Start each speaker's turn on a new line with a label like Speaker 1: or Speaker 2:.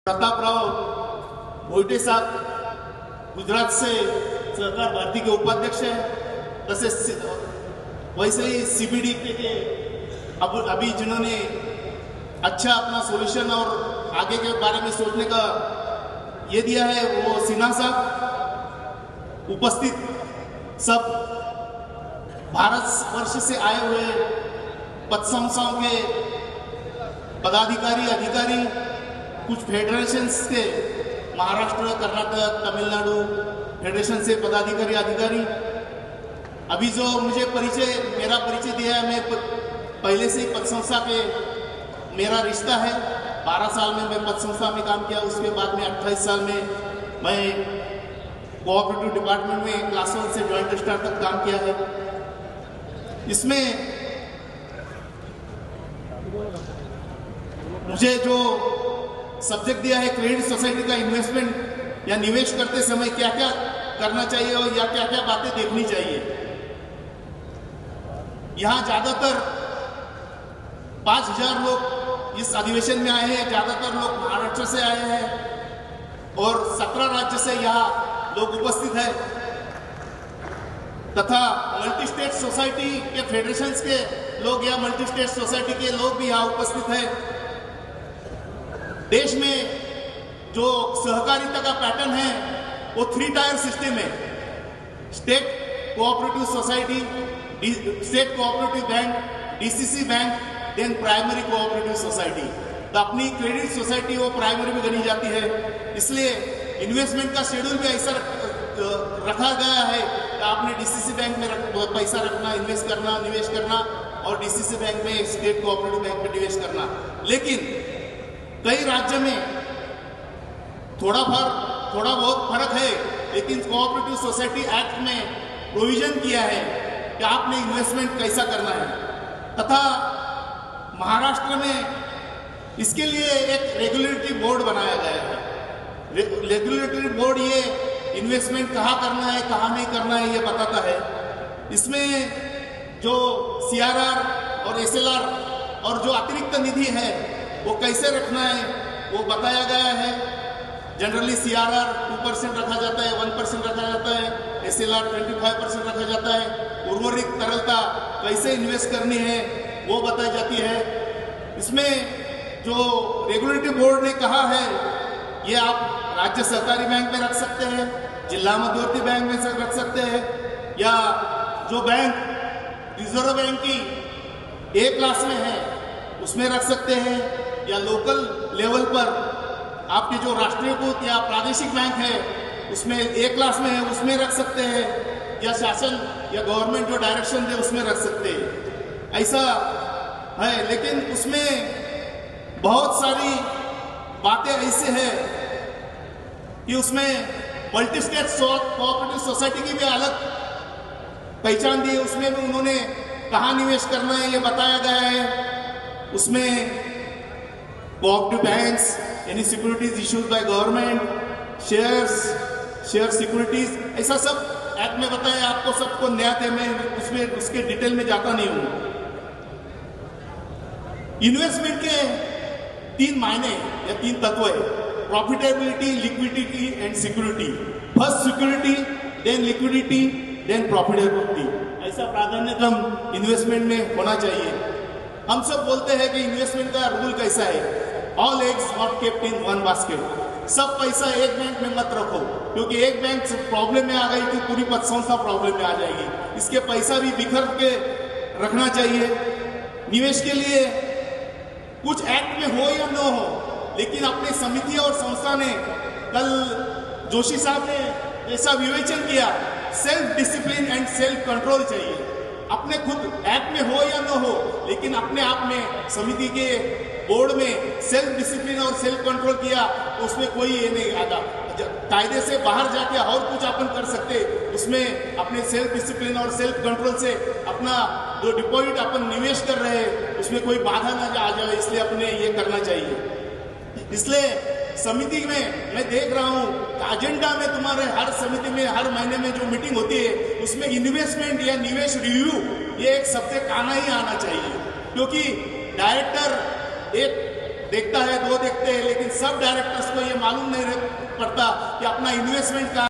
Speaker 1: प्रतापराव मोहिते साहब गुजरात से सहकार भारती के उपाध्यक्ष हैं। तसेच वैसे ही सीबीडी के अभी जिन्होंने अच्छा अपना सॉल्यूशन और आगे के बारे में सोचने का ये दिया है वो सिन्हा साहब। उपस्थित सब भारत वर्ष से आए हुए पद संस्थाओं के पदाधिकारी अधिकारी, कुछ फेडरेशंस के महाराष्ट्र, कर्नाटक, तमिलनाडु फेडरेशन से पदाधिकारी अधिकारी। अभी जो मुझे मेरा परिचय दिया है, मैं पहले से ही पद संस्था के मेरा रिश्ता है। 12 साल में मैं पद संस्था में काम किया, उसके बाद में 28 साल में मैं कोऑपरेटिव डिपार्टमेंट में क्लास 1 से जॉइंट रजिस्ट्रार तक काम किया है। इसमें मुझे जो सब्जेक्ट दिया है क्रेडिट सोसाइटी का इन्वेस्टमेंट या निवेश करते समय क्या क्या करना चाहिए और या क्या क्या बातें देखनी चाहिए। यहाँ ज्यादातर 5000 लोग इस अधिवेशन में आए हैं। ज्यादातर लोग महाराष्ट्र से आए हैं और 17 राज्य से यहाँ लोग उपस्थित हैं तथा मल्टी स्टेट सोसाइटी के फेडरेशंस के लोग या मल्टी स्टेट सोसाइटी के लोग भी यहाँ उपस्थित हैं। देश में जो सहकारिता का पैटर्न है वो 3 टायर सिस्टम है। State cooperative society, state cooperative bank, DCC bank, then primary cooperative society. तो अपनी क्रेडिट सोसाइटी वो प्राइमरी में गनी जाती है। इसलिए इन्वेस्टमेंट का शेड्यूल भी ऐसा रखा गया है कि आपने डीसीसी बैंक में पैसा रखना, इन्वेस्ट करना, निवेश करना और डीसीसी बैंक में, स्टेट कोऑपरेटिव बैंक में निवेश करना। लेकिन कई राज्य में थोड़ा बहुत फर्क है, लेकिन कोऑपरेटिव सोसाइटी एक्ट में प्रोविजन किया है कि आपने इन्वेस्टमेंट कैसा करना है। तथा महाराष्ट्र में इसके लिए एक रेगुलेटरी बोर्ड बनाया गया है। रेगुलेटरी बोर्ड ये इन्वेस्टमेंट कहाँ करना है, कहाँ नहीं करना है, ये बताता है। इसमें जो सीआरआर और एसएलआर और जो अतिरिक्त निधि है वो कैसे रखना है वो बताया गया है। जनरली सीआरआर 2% रखा जाता है, 1% रखा जाता है, एसएलआर 25% रखा जाता है। उर्वरित तरलता कैसे इन्वेस्ट करनी है वो बताई जाती है। इसमें जो रेगुलेटरी बोर्ड ने कहा है ये आप राज्य सहकारी बैंक में रख सकते हैं, जिला मध्यवर्ती बैंक में रख सकते हैं, या जो बैंक रिजर्व बैंक की A क्लास में है उसमें रख सकते हैं, या लोकल लेवल पर आपके जो राष्ट्रीयकृत या प्रादेशिक बैंक है उसमें A क्लास में है उसमें रख सकते हैं, या शासन या गवर्नमेंट जो डायरेक्शन दे उसमें रख सकते हैं। ऐसा है, लेकिन उसमें बहुत सारी बातें ऐसे हैं कि उसमें मल्टी स्टेट कोऑपरेटिव सोसाइटी की भी अलग पहचान दी है। उसमें भी उन्होंने कहाँ निवेश करना है ये बताया गया है। उसमें cooperative banks, any securities issued by government, share securities, ऐसा सब एक्ट में बताया। आपको सबको न्याय है, मैं उसमें उसके डिटेल में जाता नहीं हूं। इन्वेस्टमेंट के 3 मायने या 3 तत्व है: profitability, liquidity and security. First security, then liquidity, then profitability. ऐसा प्राधान्यक्रम इन्वेस्टमेंट में होना चाहिए। हम सब बोलते हैं कि इन्वेस्टमेंट का रूल कैसा है, all eggs not kept in one basket. सब पैसा एक बैंक में मत रखो, क्योंकि एक बैंक प्रॉब्लम में आ गई तो पूरी पद संस्था प्रॉब्लम में आ जाएगी। इसके पैसा भी बिखर के रखना चाहिए। निवेश के लिए कुछ एक्ट में हो या न हो, लेकिन अपने समिति और संस्था ने कल जोशी साहब ने ऐसा विवेचन किया, self discipline and self control चाहिए। अपने खुद एक्ट में हो या न हो, लेकिन अपने आप में समिति के बोर्ड में सेल्फ डिसिप्लिन और सेल्फ कंट्रोल किया तो उसमें कोई ये नहीं आता। कायदे से बाहर जाके और कुछ अपन कर सकते, उसमें अपने सेल्फ डिसिप्लिन और सेल्फ कंट्रोल से अपना जो डिपॉजिट अपन निवेश कर रहे हैं उसमें कोई बाधा ना आ जाए, इसलिए अपने ये करना चाहिए। इसलिए समिति में मैं देख रहा हूँ एजेंडा में तुम्हारे हर समिति में हर महीने में जो मीटिंग होती है उसमें इन्वेस्टमेंट या निवेश रिव्यू ये एक सब्जेक्ट आना ही आना चाहिए। क्योंकि डायरेक्टर एक देखता है, 2 देखते हैं, लेकिन सब सब डायरेक्टर्स को ये मालूम नहीं पड़ता कि अपना इन्वेस्टमेंट का